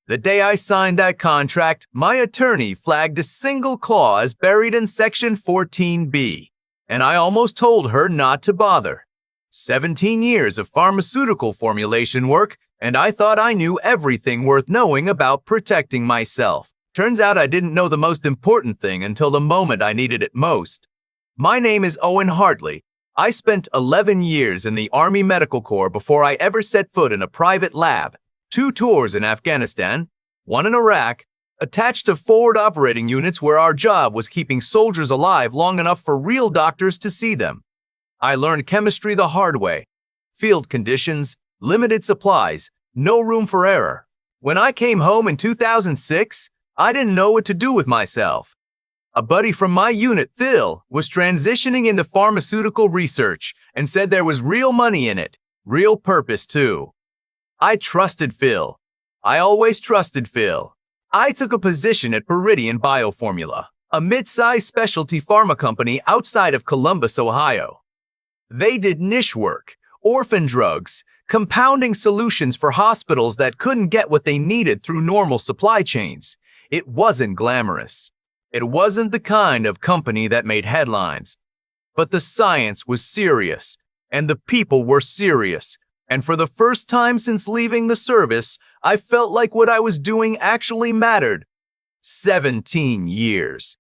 The day I signed that contract, my attorney flagged a single clause buried in Section 14B, and I almost told her not to bother. 17 years of pharmaceutical formulation work, and I thought I knew everything worth knowing about protecting myself. Turns out I didn't know the most important thing until the moment I needed it most. My name is Owen Hartley. I spent 11 years in the Army Medical Corps before I ever set foot in a private lab. 2 tours in Afghanistan, 1 in Iraq, attached to forward operating units where our job was keeping soldiers alive long enough for real doctors to see them. I learned chemistry the hard way. Field conditions, limited supplies, no room for error. When I came home in 2006, I didn't know what to do with myself. A buddy from my unit, Phil, was transitioning into pharmaceutical research and said there was real money in it, real purpose too. I trusted Phil. I always trusted Phil. I took a position at Viridian Bioformula, a mid-sized specialty pharma company outside of Columbus, Ohio. They did niche work, orphan drugs, compounding solutions for hospitals that couldn't get what they needed through normal supply chains. It wasn't glamorous. It wasn't the kind of company that made headlines. But the science was serious, and the people were serious. And for the first time since leaving the service, I felt like what I was doing actually mattered. 17 years.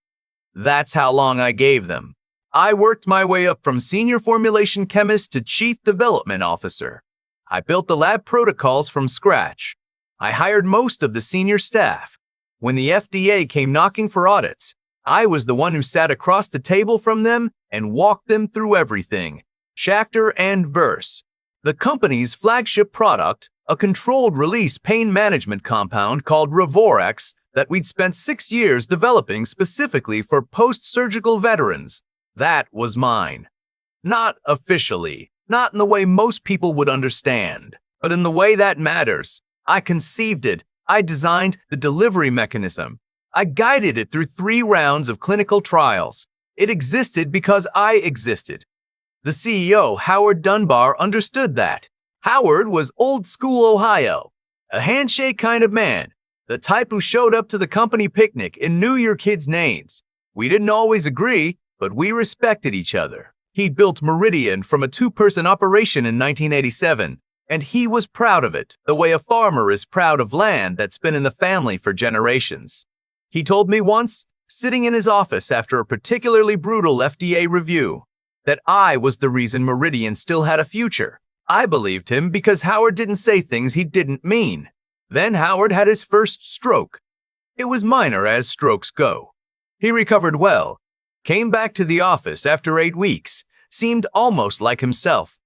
That's how long I gave them. I worked my way up from senior formulation chemist to chief development officer. I built the lab protocols from scratch. I hired most of the senior staff. When the FDA came knocking for audits, I was the one who sat across the table from them and walked them through everything, chapter and verse. The company's flagship product, a controlled-release pain management compound called Revorex that we'd spent 6 years developing specifically for post-surgical veterans. That was mine. Not officially, not in the way most people would understand, but in the way that matters. I conceived it. I designed the delivery mechanism. I guided it through 3 rounds of clinical trials. It existed because I existed. The CEO, Howard Dunbar, understood that. Howard was old-school Ohio, a handshake kind of man, the type who showed up to the company picnic and knew your kids' names. We didn't always agree, but we respected each other. He built Meridian from a 2-person operation in 1987, and he was proud of it, the way a farmer is proud of land that's been in the family for generations. He told me once, sitting in his office after a particularly brutal FDA review, that I was the reason Meridian still had a future. I believed him because Howard didn't say things he didn't mean. Then Howard had his first stroke. It was minor as strokes go. He recovered well, came back to the office after 8 weeks, seemed almost like himself.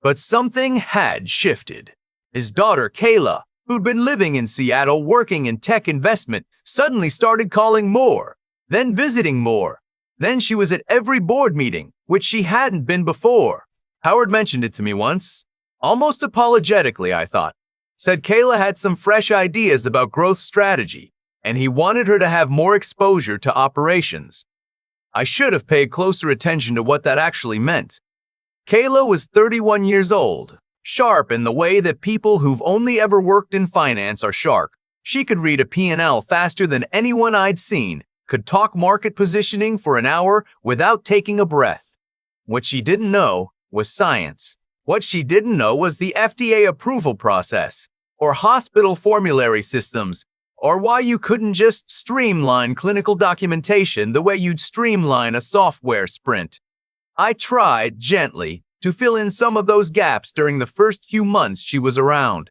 But something had shifted. His daughter, Kayla, who'd been living in Seattle working in tech investment, suddenly started calling more, then visiting more. Then she was at every board meeting, which she hadn't been before. Howard mentioned it to me once, almost apologetically, I thought. Said Kayla had some fresh ideas about growth strategy, and he wanted her to have more exposure to operations. I should have paid closer attention to what that actually meant. Kayla was 31 years old, sharp in the way that people who've only ever worked in finance are sharp. She could read a P&L faster than anyone I'd seen, could talk market positioning for an hour without taking a breath. What she didn't know was science. What she didn't know was the FDA approval process, or hospital formulary systems, or why you couldn't just streamline clinical documentation the way you'd streamline a software sprint. I tried, gently, to fill in some of those gaps during the first few months she was around.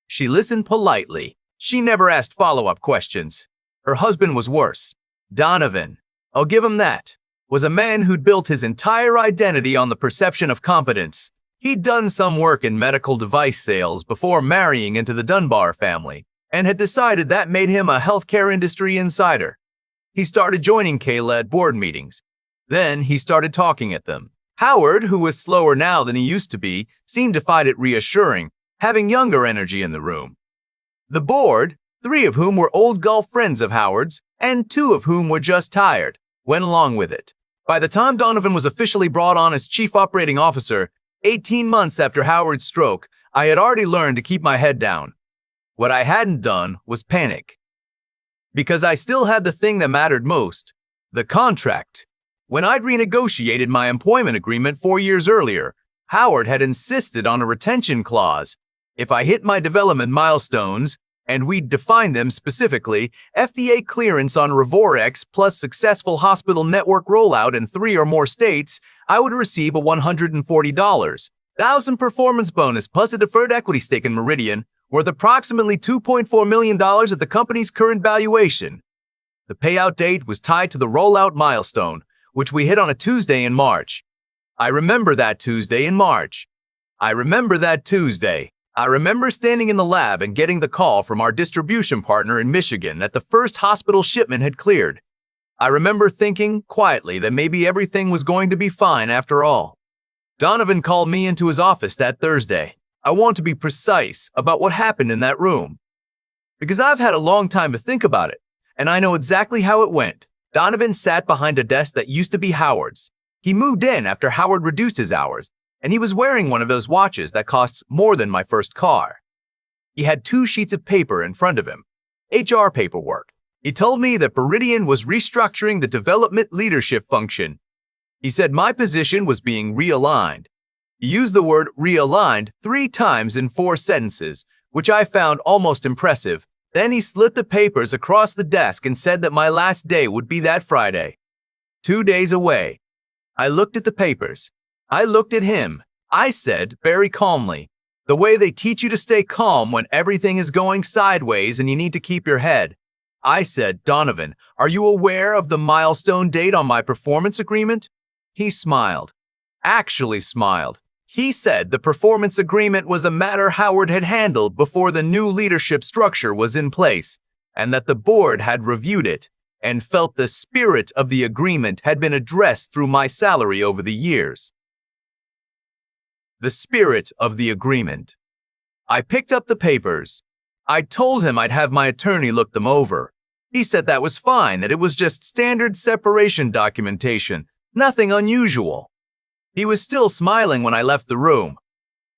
She listened politely. She never asked follow-up questions. Her husband was worse. Donovan, I'll give him that, was a man who'd built his entire identity on the perception of competence. He'd done some work in medical device sales before marrying into the Dunbar family, and had decided that made him a healthcare industry insider. He started joining Kayla at board meetings. Then he started talking at them. Howard, who was slower now than he used to be, seemed to find it reassuring, having younger energy in the room. The board, 3 of whom were old golf friends of Howard's, and 2 of whom were just tired, went along with it. By the time Donovan was officially brought on as chief operating officer, 18 months after Howard's stroke, I had already learned to keep my head down. What I hadn't done was panic. Because I still had the thing that mattered most, the contract. When I'd renegotiated my employment agreement 4 years earlier, Howard had insisted on a retention clause. If I hit my development milestones, and we'd defined them specifically, FDA clearance on Revorex plus successful hospital network rollout in 3 or more states, I would receive a $140,000 performance bonus plus a deferred equity stake in Meridian, worth approximately $2.4 million at the company's current valuation. The payout date was tied to the rollout milestone, which we hit on a Tuesday in March. I remember that Tuesday in March. I remember standing in the lab and getting the call from our distribution partner in Michigan that the first hospital shipment had cleared. I remember thinking quietly that maybe everything was going to be fine after all. Donovan called me into his office that Thursday. I want to be precise about what happened in that room, because I've had a long time to think about it, and I know exactly how it went. Donovan sat behind a desk that used to be Howard's. He moved in after Howard reduced his hours, and he was wearing one of those watches that costs more than my first car. He had 2 sheets of paper in front of him, HR paperwork. He told me that Meridian was restructuring the development leadership function. He said my position was being realigned. He used the word realigned 3 times in 4 sentences, which I found almost impressive. Then he slid the papers across the desk and said that my last day would be that Friday. 2 days away. I looked at the papers. I looked at him. I said very calmly, the way they teach you to stay calm when everything is going sideways and you need to keep your head. I said, Donovan, are you aware of the milestone date on my performance agreement? He smiled. Actually smiled. He said the performance agreement was a matter Howard had handled before the new leadership structure was in place, and that the board had reviewed it and felt the spirit of the agreement had been addressed through my salary over the years. The spirit of the agreement. I picked up the papers. I told him I'd have my attorney look them over. He said that was fine, that it was just standard separation documentation, nothing unusual. He was still smiling when I left the room.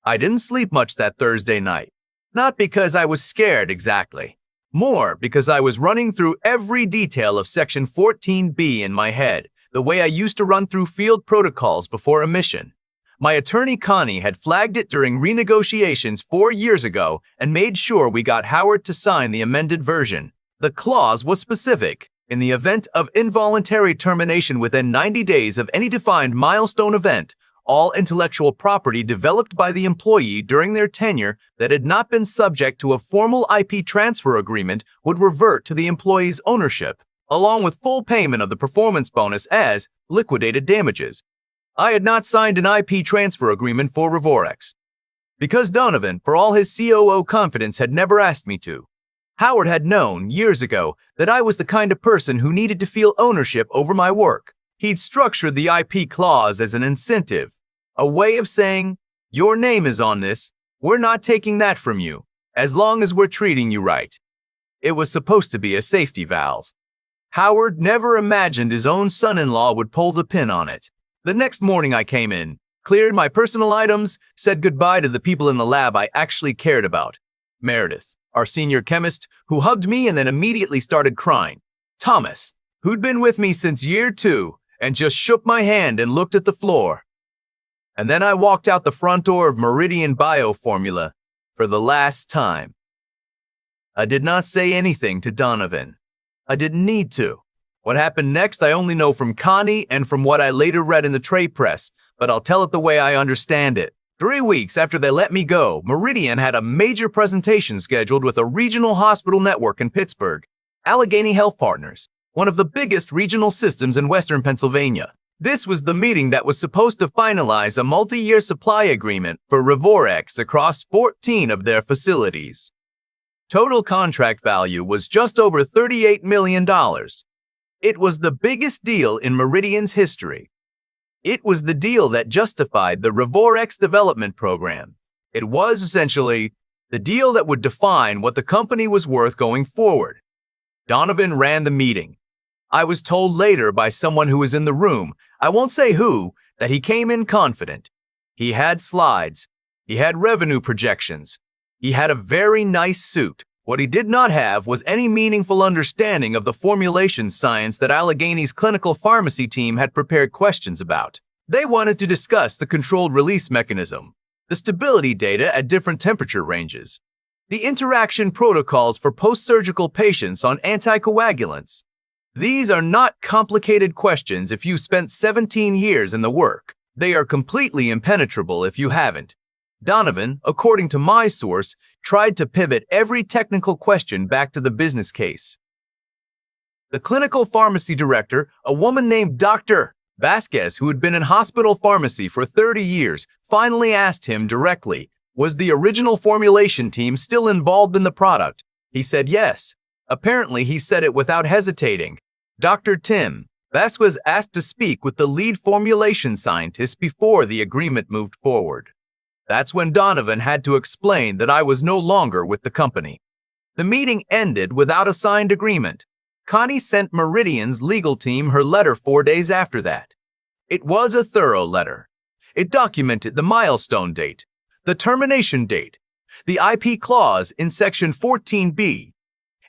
I didn't sleep much that Thursday night. Not because I was scared exactly. More because I was running through every detail of Section 14B in my head, the way I used to run through field protocols before a mission. My attorney Connie had flagged it during renegotiations 4 years ago and made sure we got Howard to sign the amended version. The clause was specific. In the event of involuntary termination within 90 days of any defined milestone event, all intellectual property developed by the employee during their tenure that had not been subject to a formal IP transfer agreement would revert to the employee's ownership, along with full payment of the performance bonus as liquidated damages. I had not signed an IP transfer agreement for Revorex, because Donovan, for all his COO confidence, had never asked me to. Howard had known years ago that I was the kind of person who needed to feel ownership over my work. He'd structured the IP clause as an incentive, a way of saying, your name is on this, we're not taking that from you, as long as we're treating you right. It was supposed to be a safety valve. Howard never imagined his own son-in-law would pull the pin on it. The next morning I came in, cleared my personal items, said goodbye to the people in the lab I actually cared about. Meredith, our senior chemist, who hugged me and then immediately started crying. Thomas, who'd been with me since year 2 and just shook my hand and looked at the floor. And then I walked out the front door of Meridian Bioformula for the last time. I did not say anything to Donovan. I didn't need to. What happened next I only know from Connie and from what I later read in the trade press, but I'll tell it the way I understand it. 3 weeks after they let me go, Meridian had a major presentation scheduled with a regional hospital network in Pittsburgh, Allegheny Health Partners, one of the biggest regional systems in western Pennsylvania. This was the meeting that was supposed to finalize a multi-year supply agreement for Revorex across 14 of their facilities. Total contract value was just over $38 million. It was the biggest deal in Meridian's history. It was the deal that justified the Revorex development program. It was essentially the deal that would define what the company was worth going forward. Donovan ran the meeting. I was told later by someone who was in the room, I won't say who, that he came in confident. He had slides. He had revenue projections. He had a very nice suit. What he did not have was any meaningful understanding of the formulation science that Allegheny's clinical pharmacy team had prepared questions about. They wanted to discuss the controlled release mechanism, the stability data at different temperature ranges, the interaction protocols for post-surgical patients on anticoagulants. These are not complicated questions if you spent 17 years in the work. They are completely impenetrable if you haven't. Donovan, according to my source, tried to pivot every technical question back to the business case. The clinical pharmacy director, a woman named Dr. Vasquez, who had been in hospital pharmacy for 30 years, finally asked him directly, was the original formulation team still involved in the product? He said yes. Apparently, he said it without hesitating. Dr. Tim Vasquez asked to speak with the lead formulation scientist before the agreement moved forward. That's when Donovan had to explain that I was no longer with the company. The meeting ended without a signed agreement. Connie sent Meridian's legal team her letter 4 days after that. It was a thorough letter. It documented the milestone date, the termination date, the IP clause in Section 14B,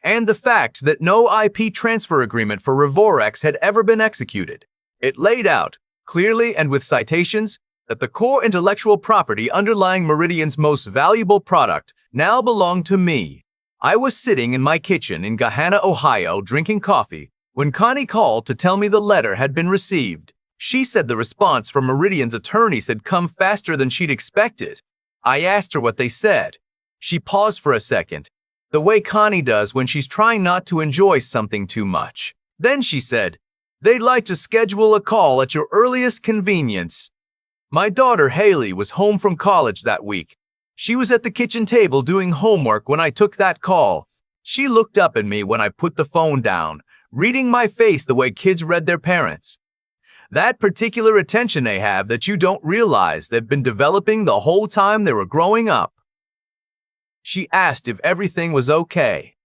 and the fact that no IP transfer agreement for Revorex had ever been executed. It laid out, clearly and with citations, that the core intellectual property underlying Meridian's most valuable product now belonged to me. I was sitting in my kitchen in Gahanna, Ohio, drinking coffee, when Connie called to tell me the letter had been received. She said the response from Meridian's attorneys had come faster than she'd expected. I asked her what they said. She paused for a second, the way Connie does when she's trying not to enjoy something too much. Then she said, "They'd like to schedule a call at your earliest convenience." My daughter Haley was home from college that week. She was at the kitchen table doing homework when I took that call. She looked up at me when I put the phone down, reading my face the way kids read their parents. That particular attention they have that you don't realize they've been developing the whole time they were growing up. She asked if everything was okay.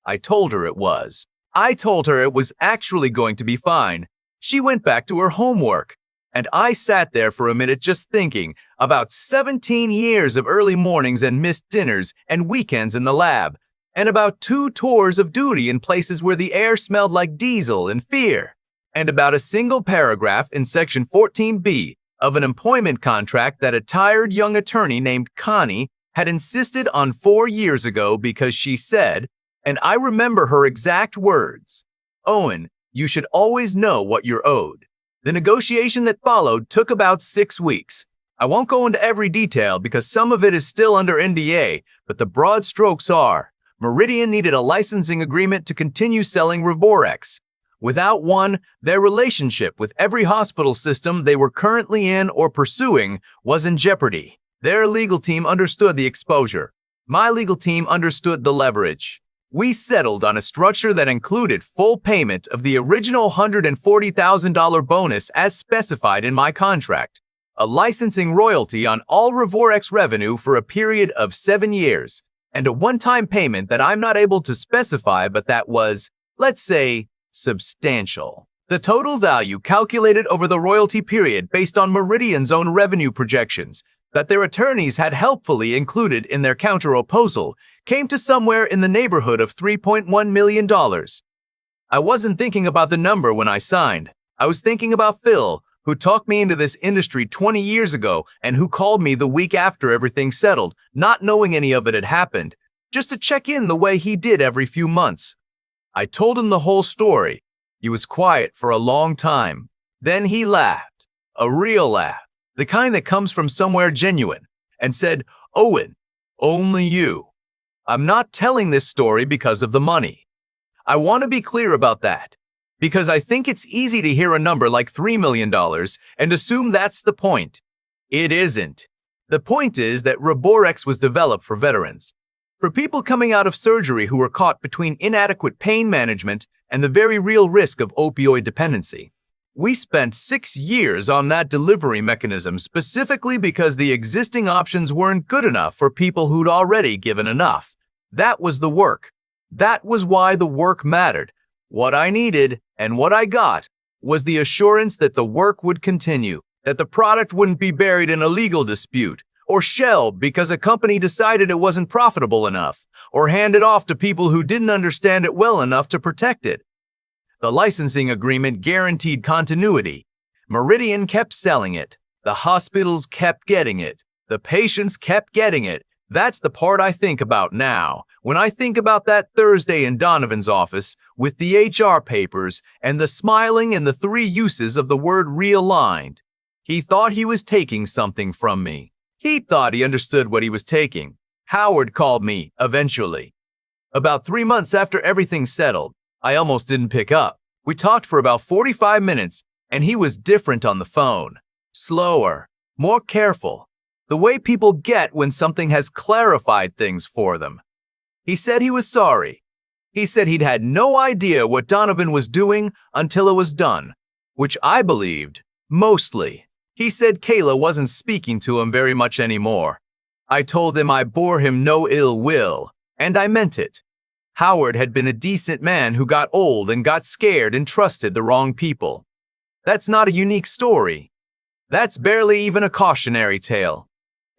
I told her it was. I told her it was actually going to be fine. She went back to her homework. And I sat there for a minute just thinking about 17 years of early mornings and missed dinners and weekends in the lab, and about 2 tours of duty in places where the air smelled like diesel and fear, and about a single paragraph in Section 14B of an employment contract that a tired young attorney named Connie had insisted on 4 years ago because she said, and I remember her exact words, "Owen, you should always know what you're owed." The negotiation that followed took about 6 weeks. I won't go into every detail because some of it is still under NDA, but the broad strokes are, Meridian needed a licensing agreement to continue selling Revorex. Without one, their relationship with every hospital system they were currently in or pursuing was in jeopardy. Their legal team understood the exposure. My legal team understood the leverage. We settled on a structure that included full payment of the original $140,000 bonus as specified in my contract, a licensing royalty on all Revorex revenue for a period of 7 years, and a one-time payment that I'm not able to specify but that was, let's say, substantial. The total value calculated over the royalty period based on Meridian's own revenue projections that their attorneys had helpfully included in their counter-proposal came to somewhere in the neighborhood of $3.1 million. I wasn't thinking about the number when I signed. I was thinking about Phil, who talked me into this industry 20 years ago and who called me the week after everything settled, not knowing any of it had happened, just to check in the way he did every few months. I told him the whole story. He was quiet for a long time. Then he laughed, a real laugh, the kind that comes from somewhere genuine, and said, "Owen, only you. I'm not telling this story because of the money. I want to be clear about that, because I think it's easy to hear a number like $3 million and assume that's the point. It isn't. The point is that Revorex was developed for veterans, for people coming out of surgery who were caught between inadequate pain management and the very real risk of opioid dependency. We spent 6 years on that delivery mechanism specifically because the existing options weren't good enough for people who'd already given enough. That was the work. That was why the work mattered. What I needed, and what I got, was the assurance that the work would continue, that the product wouldn't be buried in a legal dispute, or shelved because a company decided it wasn't profitable enough, or handed off to people who didn't understand it well enough to protect it. The licensing agreement guaranteed continuity. Meridian kept selling it. The hospitals kept getting it. The patients kept getting it. That's the part I think about now, when I think about that Thursday in Donovan's office with the HR papers and the smiling and the three uses of the word realigned. He thought he was taking something from me. He thought he understood what he was taking. Howard called me, eventually. About 3 months after everything settled, I almost didn't pick up. We talked for about 45 minutes, and he was different on the phone. Slower, more careful. The way people get when something has clarified things for them. He said he was sorry. He said he'd had no idea what Donovan was doing until it was done, which I believed, mostly. He said Kayla wasn't speaking to him very much anymore. I told him I bore him no ill will, and I meant it. Howard had been a decent man who got old and got scared and trusted the wrong people. That's not a unique story. That's barely even a cautionary tale.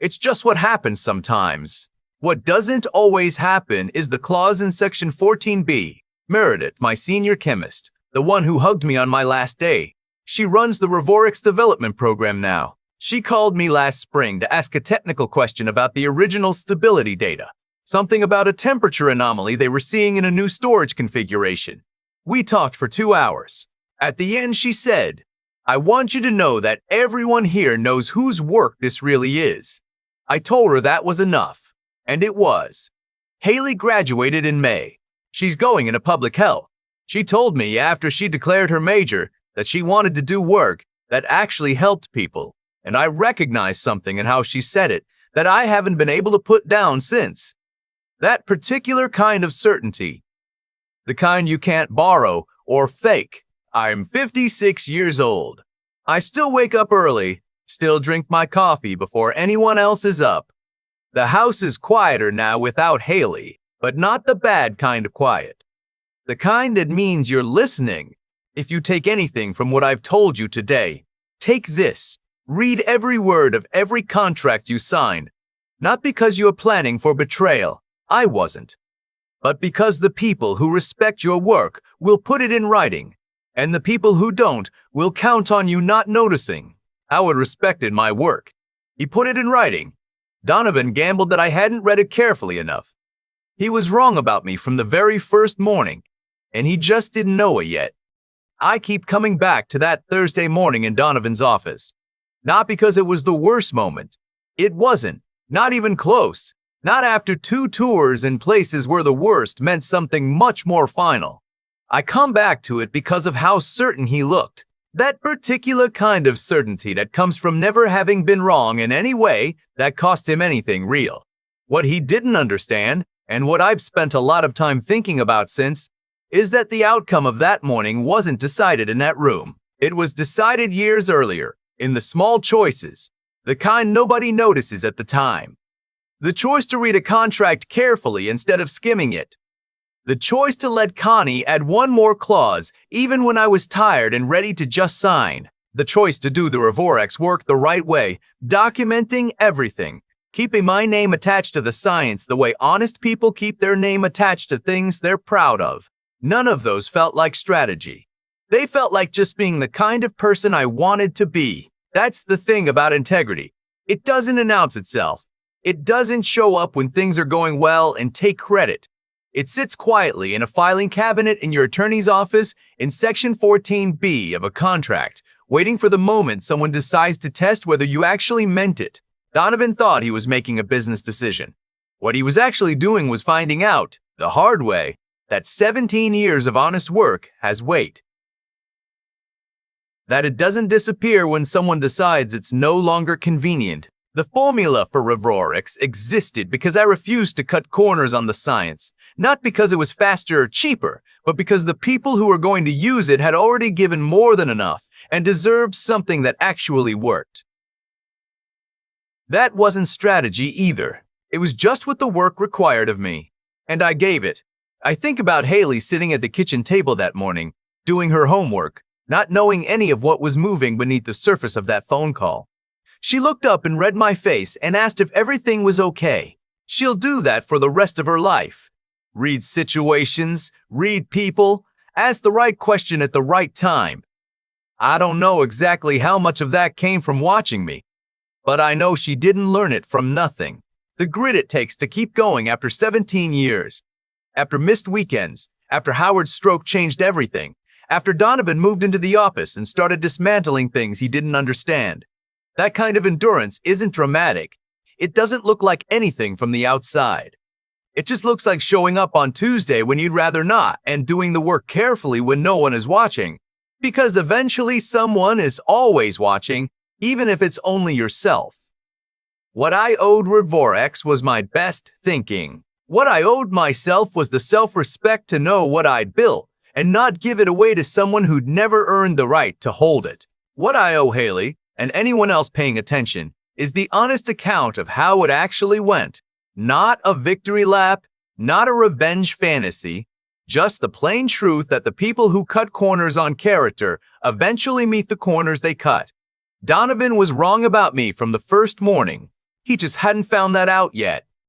It's just what happens sometimes. What doesn't always happen is the clause in Section 14B. Meredith, my senior chemist, the one who hugged me on my last day. She runs the Revorix development program now. She called me last spring to ask a technical question about the original stability data. Something about a temperature anomaly they were seeing in a new storage configuration. We talked for 2 hours. At the end, she said, "I want you to know that everyone here knows whose work this really is." I told her that was enough. And it was. Haley graduated in May. She's going into public health. She told me after she declared her major that she wanted to do work that actually helped people. And I recognized something in how she said it that I haven't been able to put down since. That particular kind of certainty. The kind you can't borrow or fake. I'm 56 years old. I still wake up early, still drink my coffee before anyone else is up. The house is quieter now without Haley, but not the bad kind of quiet. The kind that means you're listening. If you take anything from what I've told you today, take this. Read every word of every contract you signed. Not because you are planning for betrayal. I wasn't. But because the people who respect your work will put it in writing, and the people who don't will count on you not noticing. Howard respected my work. He put it in writing. Donovan gambled that I hadn't read it carefully enough. He was wrong about me from the very first morning, and he just didn't know it yet. I keep coming back to that Thursday morning in Donovan's office. Not because it was the worst moment. It wasn't. Not even close. Not after 2 tours in places where the worst meant something much more final. I come back to it because of how certain he looked. That particular kind of certainty that comes from never having been wrong in any way that cost him anything real. What he didn't understand, and what I've spent a lot of time thinking about since, is that the outcome of that morning wasn't decided in that room. It was decided years earlier, in the small choices, the kind nobody notices at the time. The choice to read a contract carefully instead of skimming it. The choice to let Connie add one more clause even when I was tired and ready to just sign. The choice to do the Revorix work the right way, documenting everything, keeping my name attached to the science the way honest people keep their name attached to things they're proud of. None of those felt like strategy. They felt like just being the kind of person I wanted to be. That's the thing about integrity. It doesn't announce itself. It doesn't show up when things are going well and take credit. It sits quietly in a filing cabinet in your attorney's office in Section 14B of a contract, waiting for the moment someone decides to test whether you actually meant it. Donovan thought he was making a business decision. What he was actually doing was finding out, the hard way, that 17 years of honest work has weight. That it doesn't disappear when someone decides it's no longer convenient. The formula for Revorix existed because I refused to cut corners on the science, not because it was faster or cheaper, but because the people who were going to use it had already given more than enough and deserved something that actually worked. That wasn't strategy either. It was just what the work required of me, and I gave it. I think about Haley sitting at the kitchen table that morning, doing her homework, not knowing any of what was moving beneath the surface of that phone call. She looked up and read my face and asked if everything was okay. She'll do that for the rest of her life. Read situations, read people, ask the right question at the right time. I don't know exactly how much of that came from watching me, but I know she didn't learn it from nothing. The grit it takes to keep going after 17 years. After missed weekends, after Howard's stroke changed everything, after Donovan moved into the office and started dismantling things he didn't understand. That kind of endurance isn't dramatic. It doesn't look like anything from the outside. It just looks like showing up on Tuesday when you'd rather not and doing the work carefully when no one is watching. Because eventually someone is always watching, even if it's only yourself. What I owed Revorex was my best thinking. What I owed myself was the self-respect to know what I'd built and not give it away to someone who'd never earned the right to hold it. What I owe Haley, and anyone else paying attention, is the honest account of how it actually went. Not a victory lap, not a revenge fantasy, just the plain truth that the people who cut corners on character eventually meet the corners they cut. Donovan was wrong about me from the first morning. He just hadn't found that out yet.